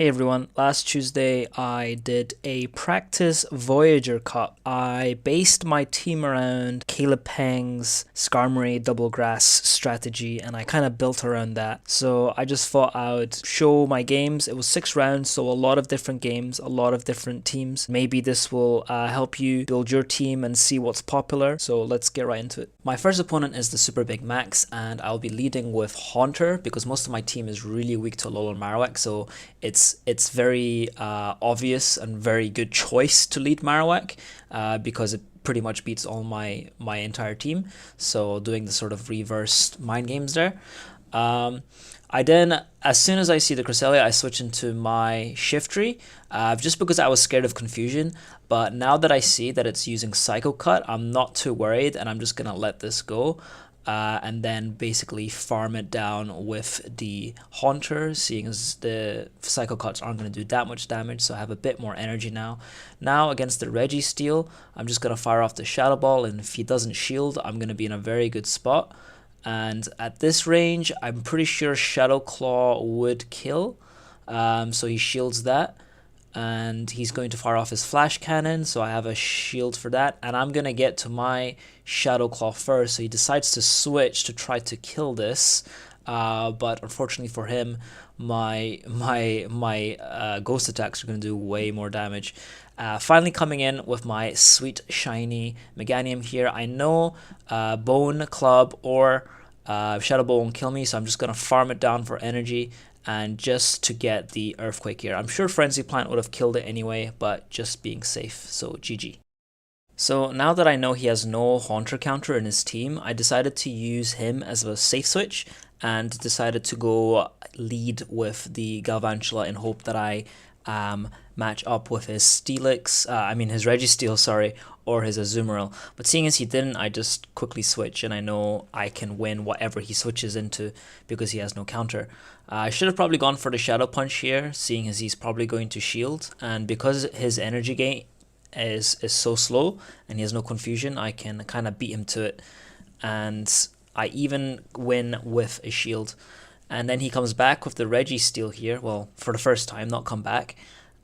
Hey everyone, last Tuesday I did a practice Voyager Cup. I based my team around Caleb Peng's Skarmory double grass strategy and I kind of built around that. So I just thought I would show my games. It was 6 rounds, so a lot of different games, a lot of different teams. Maybe this will help you build your team and see what's popular. So let's get right into it. My first opponent is the Super Big Max and I'll be leading with Haunter because most of my team is really weak to Alolan Marowak, so it's very obvious and very good choice to lead Marowak because it pretty much beats all my entire team. So doing the sort of reversed mind games there. I then, as soon as I see the Cresselia, I switch into my Shiftry, just because I was scared of confusion. But now that I see that it's using Psycho Cut, I'm not too worried, and I'm just gonna let this go. And then basically farm it down with the Haunter, seeing as the Psycho Cuts aren't going to do that much damage, so I have a bit more energy now. Now against the Registeel, I'm just going to fire off the Shadow Ball, and if he doesn't shield, I'm going to be in a very good spot. And at this range, I'm pretty sure Shadow Claw would kill, so he shields that. And he's going to fire off his flash cannon, so I have a shield for that, and I'm gonna get to my Shadow Claw first. So he decides to switch to try to kill this, but unfortunately for him, my ghost attacks are gonna do way more damage. Finally coming in with my sweet shiny Meganium here. I know Bone Club or Shadow Ball won't kill me, so I'm just gonna farm it down for energy and just to get the Earthquake here. I'm sure Frenzy Plant would have killed it anyway, but just being safe, so GG. So now that I know he has no Haunter counter in his team, I decided to use him as a safe switch and decided to go lead with the Galvantula in hope that I match up with his his Registeel, sorry, or his Azumarill. But seeing as he didn't, I just quickly switch, and I know I can win whatever he switches into because he has no counter. I should have probably gone for the Shadow Punch here, seeing as he's probably going to shield, and because his energy gain is so slow and he has no confusion, I can kind of beat him to it, and I even win with a shield. And then he comes back with the Registeel here, well, for the first time, not come back,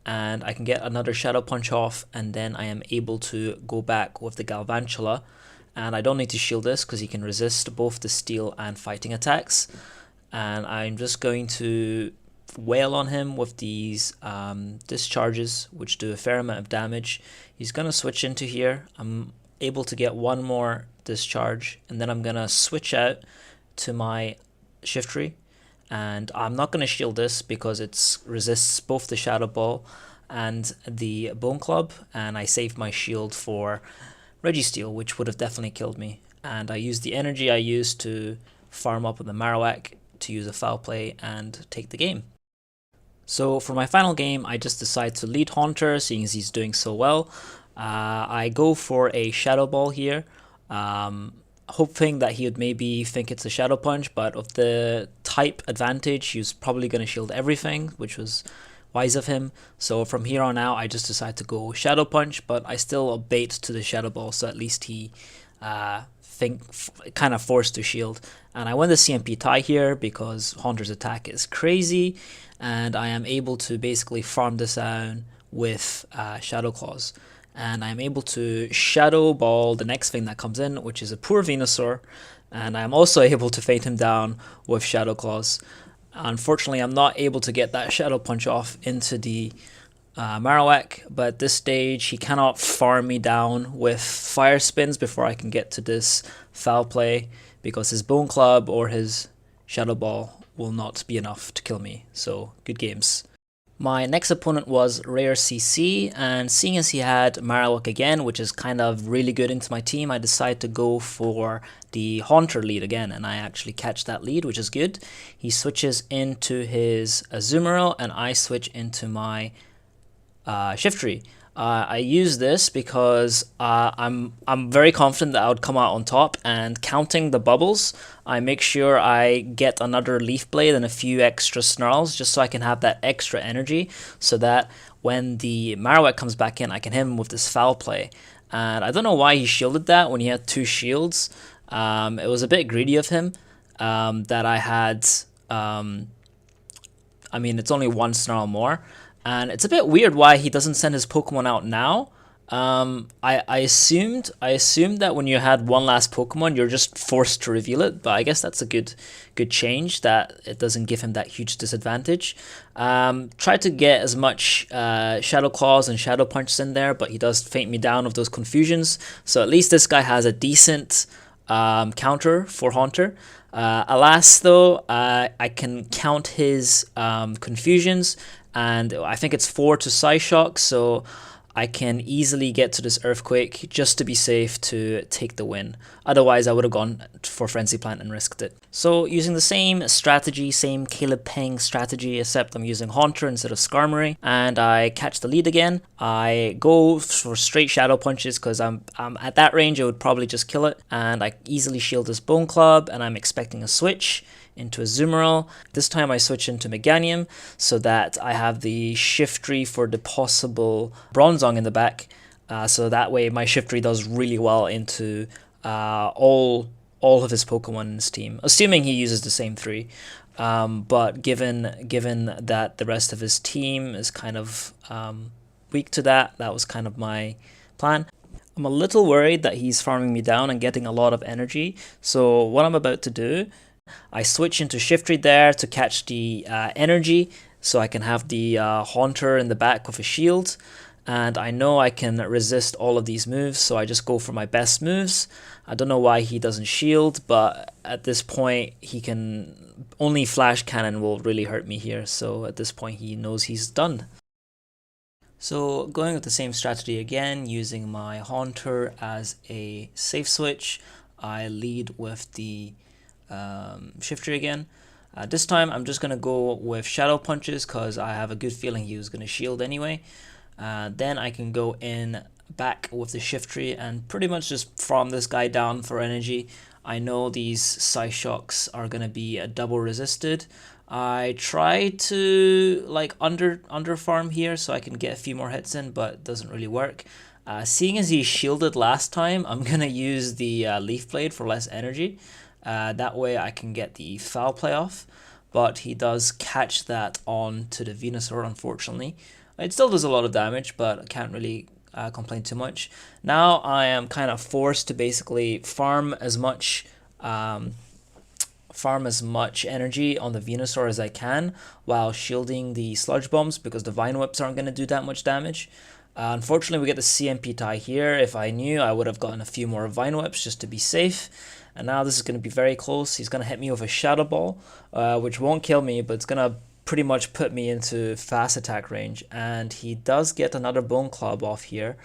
and I can get another Shadow Punch off, and then I am able to go back with the Galvantula, and I don't need to shield this because he can resist both the steel and fighting attacks. And I'm just going to wail on him with these discharges, which do a fair amount of damage. He's going to switch into here. I'm able to get one more discharge, and then I'm going to switch out to my Shiftry. And I'm not going to shield this because it resists both the Shadow Ball and the Bone Club, and I saved my shield for Registeel, which would have definitely killed me. And I used the energy I used to farm up with the Marowak to use a foul play and take the game. So for my final game, I just decide to lead Haunter, seeing as he's doing so well. I go for a Shadow Ball here, hoping that he would maybe think it's a Shadow Punch, but with the type advantage, he was probably going to shield everything, which was wise of him. So from here on out, I just decide to go Shadow Punch, but I still bait to the Shadow Ball, so at least he kind of forced to shield. And I win the CMP tie here because Haunter's attack is crazy, and I am able to basically farm this down with Shadow Claws. And I'm able to Shadow Ball the next thing that comes in, which is a poor Venusaur, and I'm also able to fade him down with Shadow Claws. Unfortunately, I'm not able to get that Shadow Punch off into the Marowak, but at this stage he cannot farm me down with Fire Spins before I can get to this foul play, because his Bone Club or his Shadow Ball will not be enough to kill me, so good games. My next opponent was Rare CC, and seeing as he had Marowak again, which is kind of really good into my team, I decided to go for the Haunter lead again, and I actually catch that lead, which is good. He switches into his Azumarill, and I switch into my Shiftry. I use this because I'm very confident that I would come out on top, and counting the bubbles, I make sure I get another Leaf Blade and a few extra Snarls just so I can have that extra energy, so that when the Marowak comes back in, I can hit him with this foul play. And I don't know why he shielded that when he had 2 shields. It was a bit greedy of him that I had I mean, it's only one snarl more. And it's a bit weird why he doesn't send his Pokemon out now. I assumed that when you had one last Pokemon, you're just forced to reveal it. But I guess that's a good change, that it doesn't give him that huge disadvantage. Try to get as much Shadow Claws and Shadow Punches in there, but he does faint me down with those confusions. So at least this guy has a decent counter for Haunter. Alas, though, I can count his confusions, and I think it's 4 to Psyshock, so I can easily get to this Earthquake just to be safe to take the win. Otherwise, I would have gone for Frenzy Plant and risked it. So using the same strategy, same Caleb Peng strategy, except I'm using Haunter instead of Skarmory, and I catch the lead again. I go for straight Shadow Punches because I'm at that range, I would probably just kill it, and I easily shield this Bone Club, and I'm expecting a switch into a Azumarill. This time I switch into Meganium so that I have the Shiftry for the possible Bronzong in the back. So that way my Shiftry does really well into all of his Pokemon in his team, assuming he uses the same 3. But given that the rest of his team is kind of weak to that, that was kind of my plan. I'm a little worried that he's farming me down and getting a lot of energy. So what I'm about to do, I switch into Shiftry there to catch the energy, so I can have the Haunter in the back with a shield. And I know I can resist all of these moves, so I just go for my best moves. I don't know why he doesn't shield, but at this point he can only Flash Cannon will really hurt me here. So at this point he knows he's done. So going with the same strategy again, using my Haunter as a safe switch, I lead with the Shiftry again. This time I'm just going to go with Shadow Punches because I have a good feeling he was going to shield anyway. Then I can go in back with the Shiftry and pretty much just farm this guy down for energy. I know these Psyshocks are going to be double resisted. I try to like under farm here so I can get a few more hits in, but it doesn't really work. Seeing as he shielded last time, I'm going to use the Leaf Blade for less energy. That way I can get the Foul Play off, but he does catch that on to the Venusaur, unfortunately. It still does a lot of damage, but I can't really complain too much. Now I am kind of forced to basically farm as much energy on the Venusaur as I can while shielding the Sludge Bombs, because the Vine Whips aren't going to do that much damage. Unfortunately, we get the CMP tie here. If I knew, I would have gotten a few more Vine Whips just to be safe. And now this is going to be very close. He's going to hit me with a Shadow Ball, which won't kill me, but it's going to pretty much put me into fast attack range. And he does get another Bone Club off here.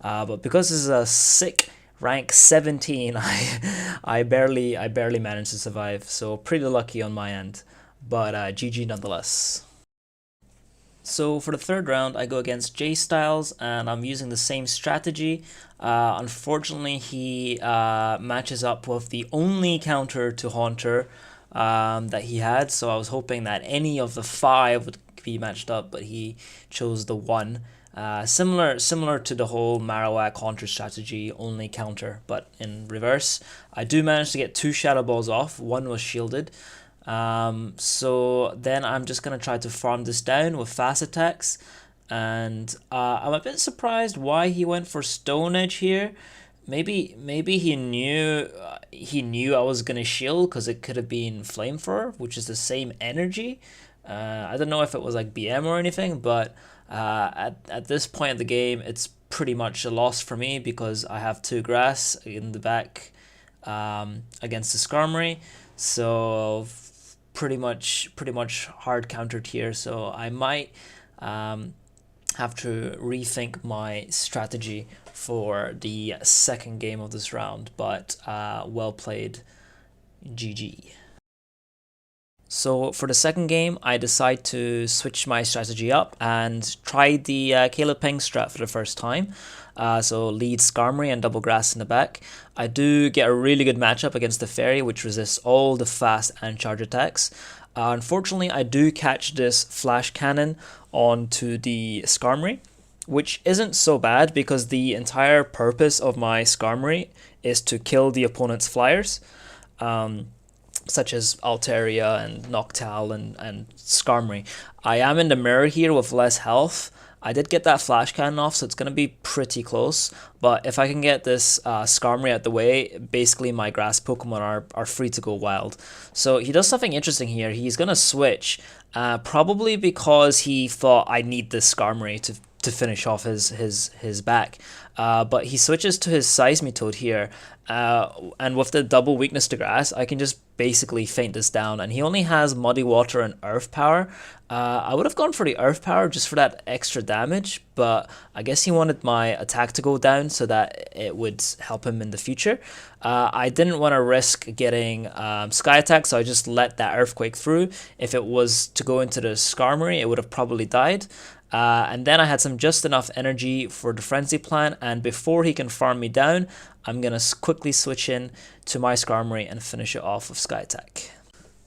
But because this is a sick rank 17, I barely managed to survive. So pretty lucky on my end. But GG nonetheless. So for the third round, I go against J Styles, and I'm using the same strategy. Unfortunately, he matches up with the only counter to Haunter that he had, so I was hoping that any of the 5 would be matched up, but he chose the 1. Similar to the whole Marowak Haunter strategy, only counter, but in reverse. I do manage to get 2 Shadow Balls off, 1 was shielded. So then I'm just going to try to farm this down with fast attacks, and I'm a bit surprised why he went for Stone Edge here. Maybe he knew I was going to shield, because it could have been Flamethrower, which is the same energy. I don't know if it was like BM or anything, but at this point of the game it's pretty much a loss for me because I have 2 Grass in the back against the Skarmory. So pretty much hard countered here, so I might have to rethink my strategy for the second game of this round, but well played, GG. So for the second game, I decide to switch my strategy up and try the Caleb Peng strat for the first time. So lead Skarmory and double grass in the back. I do get a really good matchup against the Fairy, which resists all the fast and charge attacks. Unfortunately, I do catch this Flash Cannon onto the Skarmory, which isn't so bad because the entire purpose of my Skarmory is to kill the opponent's flyers. such as Altaria and Noctowl and Skarmory. I am in the mirror here with less health. I did get that flash cannon off, so it's going to be pretty close. But if I can get this Skarmory out the way, basically my grass Pokemon are free to go wild. So he does something interesting here. He's going to switch, probably because he thought I need this Skarmory to finish off his back. But he switches to his Seismitoad here, and with the double weakness to grass, I can just basically faint this down. And he only has Muddy Water and Earth Power. I would have gone for the Earth Power just for that extra damage, but I guess he wanted my attack to go down so that it would help him in the future. I didn't want to risk getting Sky Attack, so I just let that Earthquake through. If it was to go into the Skarmory, it would have probably died. And then I had just enough energy for the Frenzy Plant, and before he can farm me down, I'm going to quickly switch in to my Skarmory and finish it off with Sky Attack.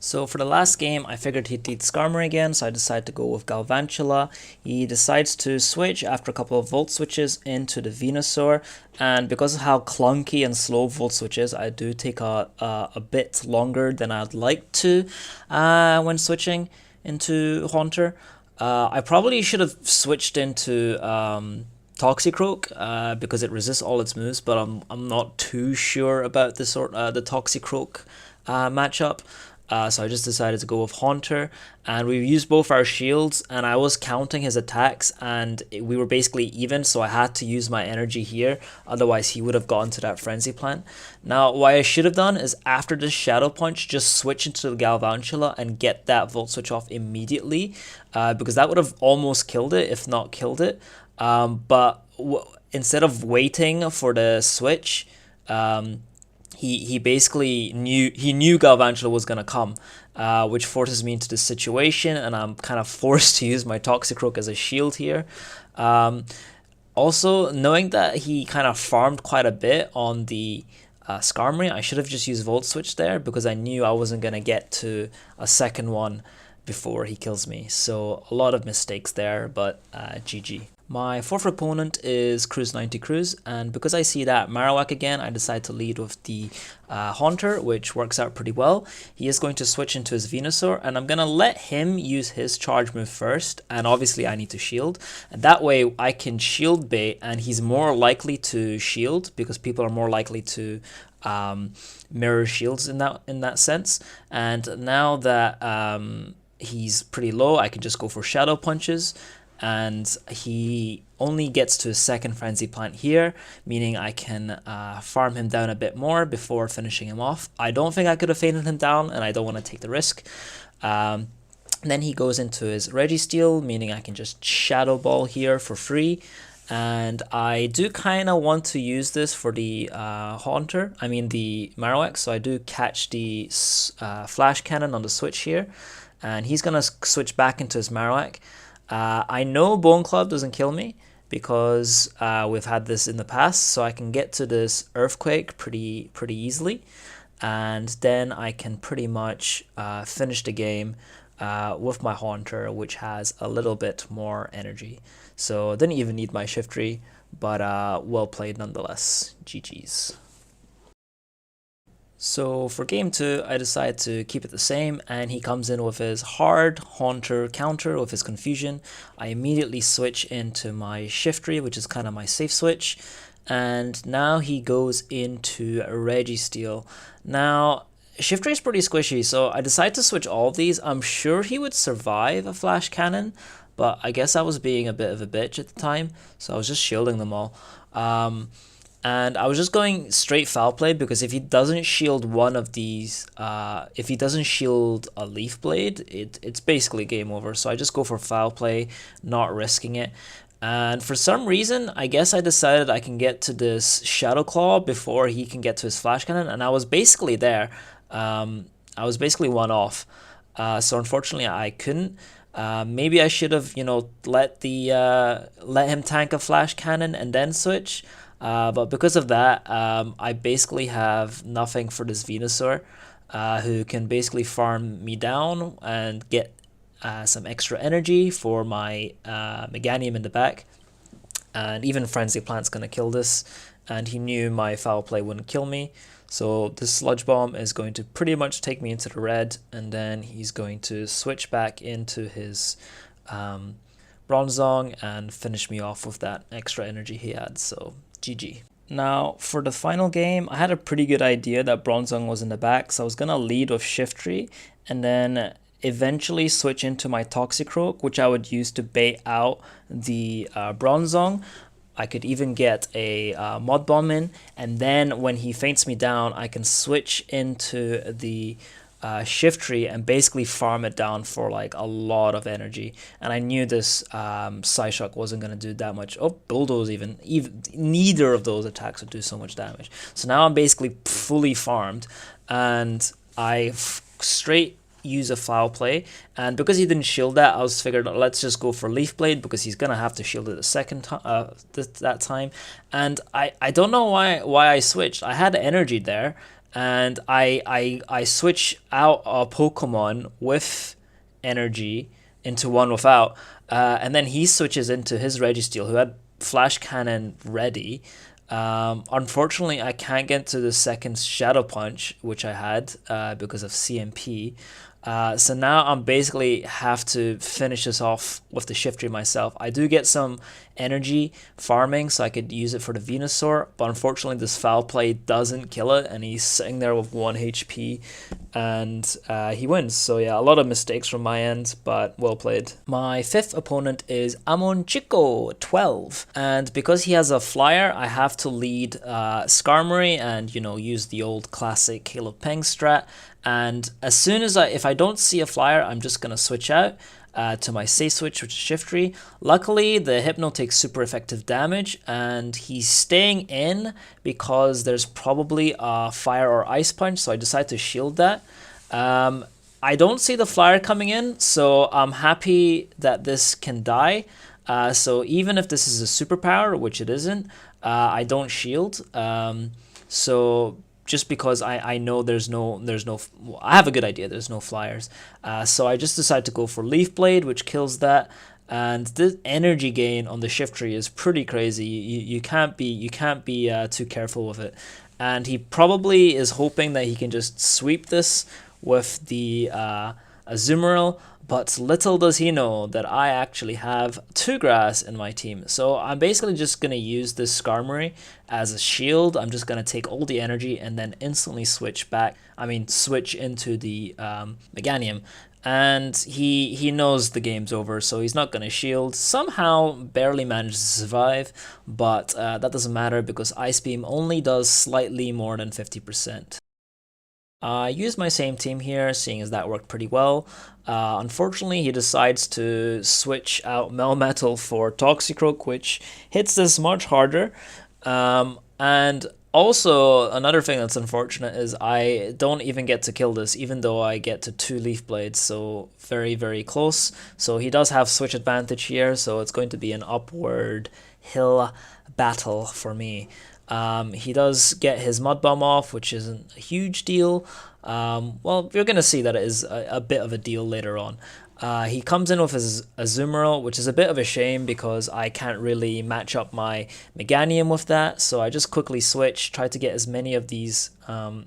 So for the last game, I figured he'd need Skarmory again, so I decided to go with Galvantula. He decides to switch after a couple of Volt Switches into the Venusaur, and because of how clunky and slow Volt Switch is, I do take a bit longer than I'd like to when switching into Haunter. I probably should have switched into Toxicroak because it resists all its moves, but I'm not too sure about the Toxicroak matchup. So I just decided to go with Haunter, and we used both our shields, and I was counting his attacks, and we were basically even, so I had to use my energy here, otherwise he would have gotten to that Frenzy Plant. Now, what I should have done is after this Shadow Punch, just switch into the Galvantula and get that Volt Switch off immediately, because that would have almost killed it, if not killed it. But instead of waiting for the switch, he basically knew Galvantula was gonna come, which forces me into this situation, and I'm kind of forced to use my Toxicroak as a shield here. Also, knowing that he kind of farmed quite a bit on the Skarmory, I should have just used Volt Switch there because I knew I wasn't gonna get to a second one before he kills me. So a lot of mistakes there, but GG. My fourth opponent is Cruise 90 Cruise, and because I see that Marowak again, I decide to lead with the Haunter, which works out pretty well. He is going to switch into his Venusaur, and I'm going to let him use his charge move first, and obviously I need to shield. And that way I can shield bait, and he's more likely to shield, because people are more likely to mirror shields in that sense. And now that he's pretty low, I can just go for Shadow Punches, and he only gets to his second Frenzy Plant here, meaning I can farm him down a bit more before finishing him off. I don't think I could have fainted him down, and I don't want to take the risk. Then he goes into his Registeel, meaning I can just Shadow Ball here for free. And I do kind of want to use this for the the Marowak, so I do catch the Flash Cannon on the switch here, and he's going to switch back into his Marowak. I know Bone Club doesn't kill me because we've had this in the past, so I can get to this Earthquake pretty easily, and then I can pretty much finish the game with my Haunter, which has a little bit more energy. So I didn't even need my Shiftry, but well played nonetheless. GG's. So for game 2, I decide to keep it the same, and he comes in with his hard Haunter counter with his Confusion. I immediately switch into my Shiftry, which is kind of my safe switch, and now he goes into Registeel. Now, Shiftry is pretty squishy, so I decide to switch all of these. I'm sure he would survive a Flash Cannon, but I guess I was being a bit of a bitch at the time, so I was just shielding them all. And I was just going straight Foul Play, because if he doesn't shield one of these, if he doesn't shield a Leaf Blade, it's basically game over. So I just go for Foul Play, not risking it. And for some reason, I guess I decided I can get to this Shadow Claw before he can get to his Flash Cannon, and I was basically there. I was basically one off. So unfortunately, I couldn't. Maybe I should have, let him tank a Flash Cannon and then switch. But because of that, I basically have nothing for this Venusaur, who can basically farm me down and get some extra energy for my Meganium in the back. And even Frenzy Plant's going to kill this, and he knew my Foul Play wouldn't kill me. So this Sludge Bomb is going to pretty much take me into the red, and then he's going to switch back into his Bronzong and finish me off with that extra energy he had, so GG. Now, for the final game, I had a pretty good idea that Bronzong was in the back, so I was going to lead with Shiftry, and then eventually switch into my Toxicroak, which I would use to bait out the Bronzong. I could even get a Mod Bomb in, and then when he faints me down, I can switch into the Shiftry and basically farm it down for like a lot of energy. And I knew this Psyshock wasn't going to do that much. Oh, Bulldoze even neither of those attacks would do so much damage. So now I'm basically fully farmed, and I straight use a Foul Play, and because he didn't shield that, I was figured let's just go for Leaf Blade because he's gonna have to shield it a second that time. And I don't know why I switched. I had energy there, and I switch out a Pokemon with energy into one without, and then he switches into his Registeel, who had Flash Cannon ready. Unfortunately, I can't get to the second Shadow Punch, which I had because of CMP. So now I'm basically have to finish this off with the Shiftry myself. I do get some energy farming, so I could use it for the Venusaur, but unfortunately this Foul Play doesn't kill it, and he's sitting there with 1 HP, and he wins. So yeah, a lot of mistakes from my end, but well played. My fifth opponent is Amonchico 12, and because he has a flyer, I have to lead Skarmory and, you know, use the old classic Caleb Peng strat. And as soon as if I don't see a flyer, I'm just going to switch out to my Say Switch, which is Shiftry. Luckily, the Hypno takes super effective damage, and he's staying in because there's probably a Fire or Ice Punch, so I decide to shield that. I don't see the flyer coming in, so I'm happy that this can die. So even if this is a superpower, which it isn't, I don't shield. So just because I know there's no, I have a good idea, there's no flyers. So I just decide to go for Leaf Blade, which kills that. And the energy gain on the Shiftry is pretty crazy. You can't be too careful with it. And he probably is hoping that he can just sweep this with the Azumarill, but little does he know that I actually have 2 grass in my team. So I'm basically just going to use this Skarmory as a shield. I'm just going to take all the energy and then instantly switch into the Meganium. And he knows the game's over, so he's not going to shield. Somehow barely manages to survive, but that doesn't matter because Ice Beam only does slightly more than 50%. I used my same team here, seeing as that worked pretty well. Unfortunately, he decides to switch out Melmetal for Toxicroak, which hits this much harder. And also, another thing that's unfortunate is I don't even get to kill this, even though I get to 2 Leaf Blades, so very, very close. So he does have switch advantage here, so it's going to be an upward hill battle for me. He does get his Mud Bomb off, which isn't a huge deal. Well, you're going to see that it is a bit of a deal later on. He comes in with his Azumarill, which is a bit of a shame because I can't really match up my Meganium with that. So I just quickly switch, try to get as many of these Vine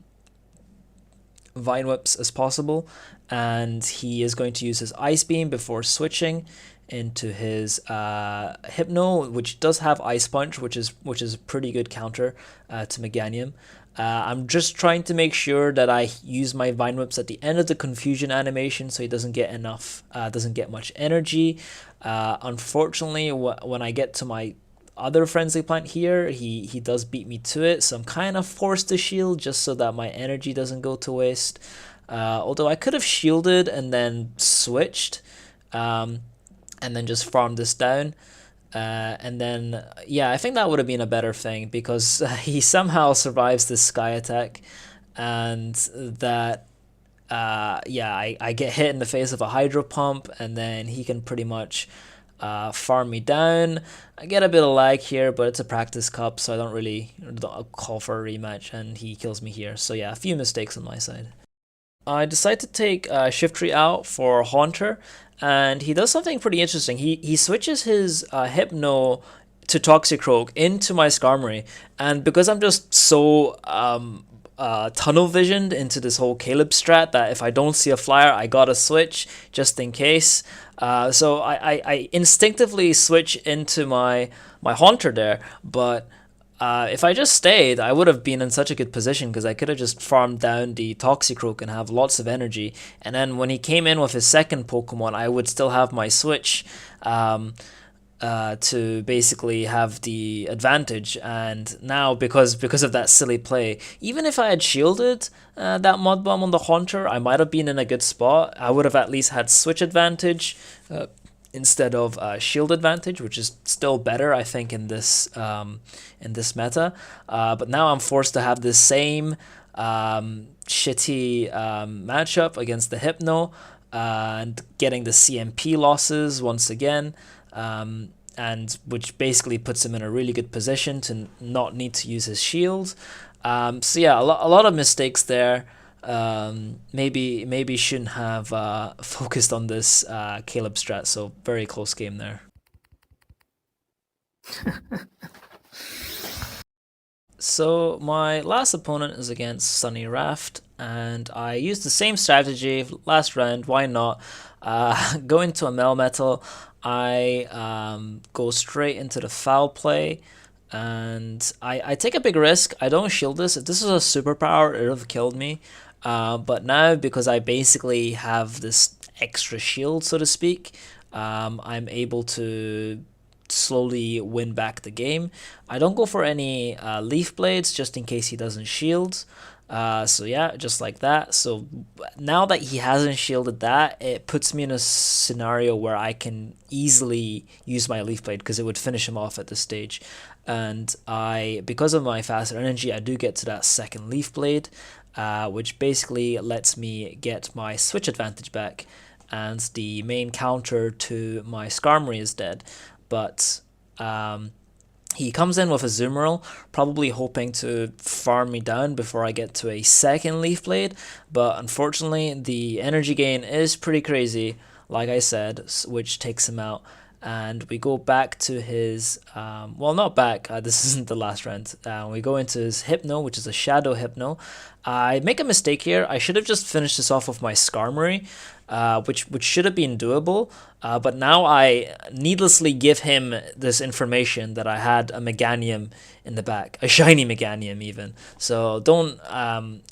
Whips as possible. And he is going to use his Ice Beam before switching into his Hypno, which does have Ice Punch, which is a pretty good counter to Meganium. I'm just trying to make sure that I use my Vine Whips at the end of the confusion animation so he doesn't get much energy. Unfortunately, when I get to my other Frenzy Plant here, he does beat me to it, so I'm kind of forced to shield just so that my energy doesn't go to waste. Although I could have shielded and then switched, and then just farmed this down. And then, yeah, I think that would have been a better thing because he somehow survives this Sky Attack, and that, yeah, I get hit in the face of a Hydro Pump, and then he can pretty much farm me down. I get a bit of lag here, but it's a practice cup, so I don't really call for a rematch, and he kills me here. So yeah, a few mistakes on my side. I decide to take Shiftry out for Haunter, and he does something pretty interesting. He switches his Hypno to Toxicroak into my Skarmory, and because I'm just so tunnel visioned into this whole Caleb strat that if I don't see a flyer, I gotta switch just in case. So I instinctively switch into my Haunter there, but if I just stayed, I would have been in such a good position because I could have just farmed down the Toxicroak and have lots of energy. And then when he came in with his second Pokemon, I would still have my switch. To basically have the advantage. And now because of that silly play, even if I had shielded that Mud Bomb on the Haunter, I might have been in a good spot. I would have at least had switch advantage instead of shield advantage, which is still better, I think, in this meta. But now I'm forced to have this same shitty matchup against the Hypno, and getting the CMP losses once again. And which basically puts him in a really good position to not need to use his shield. So yeah, a lot of mistakes there. Maybe shouldn't have focused on this Caleb strat. So very close game there. So my last opponent is against Sunny Raft, and I used the same strategy last round. Why not? Go into a Melmetal. I go straight into the foul play, and I take a big risk. I don't shield this. If this was a superpower, it would have killed me. But now, because I basically have this extra shield, so to speak, I'm able to slowly win back the game. I don't go for any Leaf Blades just in case he doesn't shield. So yeah, just like that. So now that he hasn't shielded that, it puts me in a scenario where I can easily use my Leaf Blade because it would finish him off at this stage. And because of my faster energy, I do get to that second Leaf Blade, which basically lets me get my switch advantage back. And the main counter to my Skarmory is dead. But he comes in with a Zoomerl, probably hoping to farm me down before I get to a second Leaf Blade, but unfortunately the energy gain is pretty crazy, like I said, which takes him out. And we go back to his, well, not back, this isn't the last round. We go into his Hypno, which is a Shadow Hypno. I make a mistake here. I should have just finished this off with my Skarmory, which should have been doable. But now I needlessly give him this information that I had a Meganium in the back, a shiny Meganium even. So don't,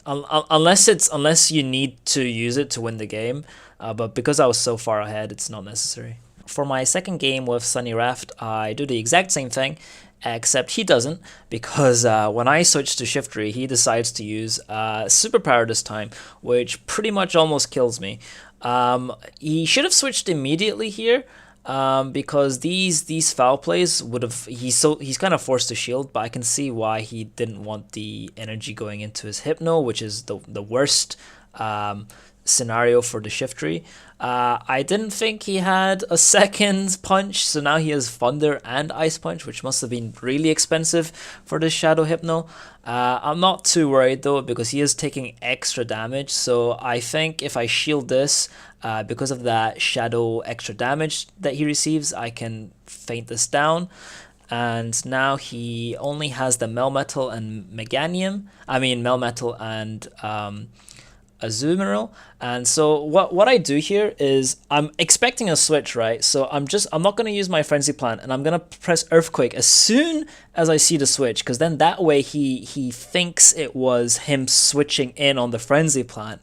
unless you need to use it to win the game. But because I was so far ahead, it's not necessary. For my second game with Sunny Raft, I do the exact same thing, except he doesn't, because when I switch to Shiftry, he decides to use Superpower this time, which pretty much almost kills me. He should have switched immediately here, because these foul plays would have, he's kind of forced to shield, but I can see why he didn't want the energy going into his Hypno, which is the worst scenario for the Shiftry. I didn't think he had a second punch, so now he has Thunder and Ice Punch, which must have been really expensive for this Shadow Hypno. I'm not too worried though, because he is taking extra damage, so I think if I shield this, because of that Shadow extra damage that he receives, I can feint this down. And now he only has the Melmetal and Melmetal and Azumarill. And so what I do here is I'm expecting a switch, right? So I'm not going to use my Frenzy Plant, and I'm going to press Earthquake as soon as I see the switch, because then that way he thinks it was him switching in on the Frenzy Plant.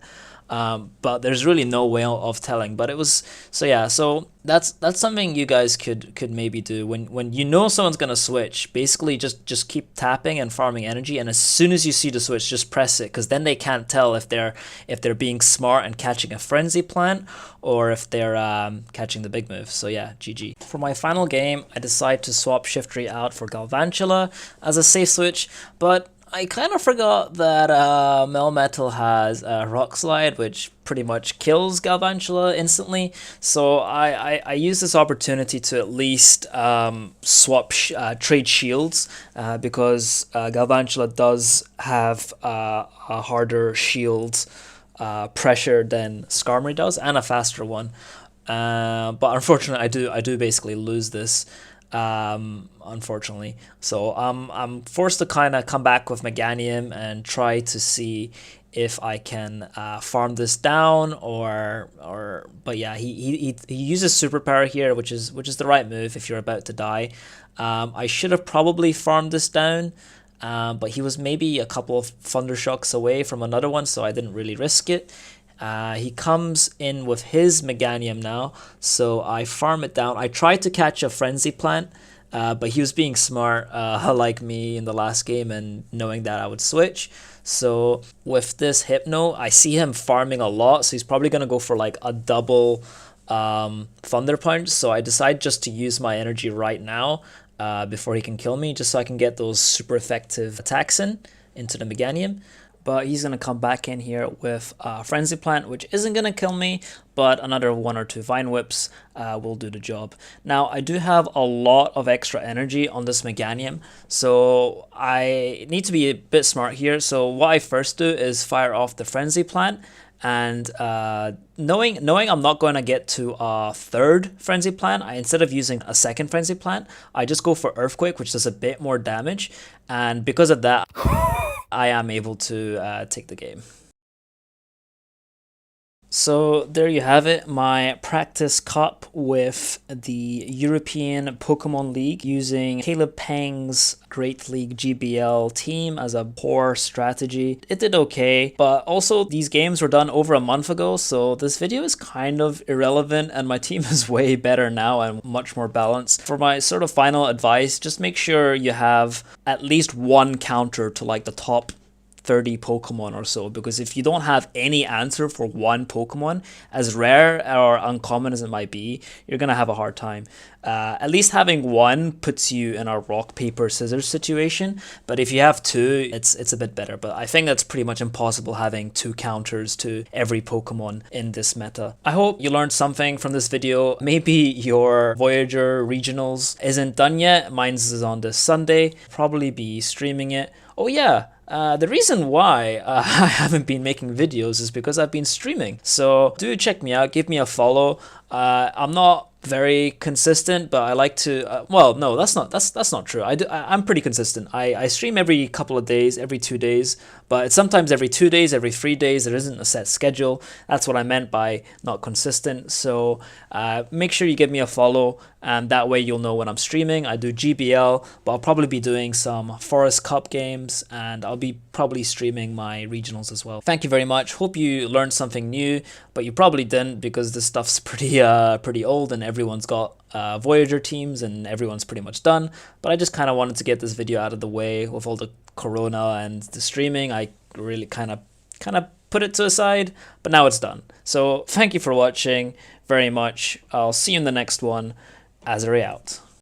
But there's really no way of telling. But it was, so yeah, so that's something you guys could maybe do when you know someone's gonna switch. Basically just keep tapping and farming energy, and as soon as you see the switch, just press it, because then they can't tell if they're being smart and catching a Frenzy Plant, or if they're catching the big move. So yeah, GG. For my final game, I decide to swap Shiftry out for Galvantula as a safe switch, but I kind of forgot that Melmetal has Rock Slide, which pretty much kills Galvantula instantly. So I use this opportunity to at least trade shields, because Galvantula does have a harder shield pressure than Skarmory does, and a faster one. But unfortunately, I do basically lose this. unfortunately. So I'm forced to kind of come back with Meganium and try to see if I can farm this down or but yeah, he uses superpower here, which is the right move if you're about to die. I should have probably farmed this down. But he was maybe a couple of Thundershocks away from another one, so I didn't really risk it. He comes in with his Meganium now, so I farm it down. I tried to catch a Frenzy Plant, but he was being smart, like me in the last game, and knowing that I would switch. So with this Hypno, I see him farming a lot, so he's probably going to go for like a double Thunder Punch. So I decide just to use my energy right now before he can kill me, just so I can get those super effective attacks into the Meganium. But he's going to come back in here with Frenzy Plant, which isn't going to kill me, but another 1 or 2 Vine Whips will do the job. Now, I do have a lot of extra energy on this Meganium, so I need to be a bit smart here. So what I first do is fire off the Frenzy Plant, and knowing I'm not going to get to a third Frenzy Plant, instead of using a second Frenzy Plant, I just go for Earthquake, which does a bit more damage, and because of that, I am able to take the game. So there you have it, my practice cup with the European Pokemon League using Caleb Peng's Great League GBL team as a core strategy. It did okay, but also these games were done over a month ago, so this video is kind of irrelevant and my team is way better now and much more balanced. For my sort of final advice, just make sure you have at least one counter to like the top 30 Pokemon or so, because if you don't have any answer for one Pokemon, as rare or uncommon as it might be, you're gonna have a hard time. At least having one puts you in a rock paper scissors situation, but if you have two, it's a bit better. But I think that's pretty much impossible, having 2 counters to every Pokemon in this meta. I hope you learned something from this video. Maybe your Voyager regionals isn't done yet. Mine's is on this Sunday. Probably be streaming it. Oh yeah, the reason why I haven't been making videos is because I've been streaming. So do check me out, give me a follow. I'm not very consistent, but I like to well, no, that's not true. I'm pretty consistent. I stream every couple of days, every 2 days, but it's sometimes every 2 days, every 3 days. There isn't a set schedule. That's what I meant by not consistent. So make sure you give me a follow, and that way you'll know when I'm streaming. I do GBL, but I'll probably be doing some Forest Cup games, and I'll be probably streaming my regionals as well. Thank you very much. Hope you learned something new, but you probably didn't, because this stuff's pretty old and everyone's got Voyager teams and everyone's pretty much done. But I just kind of wanted to get this video out of the way with all the corona and the streaming. I really kind of put it to a side, but now it's done. So thank you for watching very much. I'll see you in the next one. Azure out.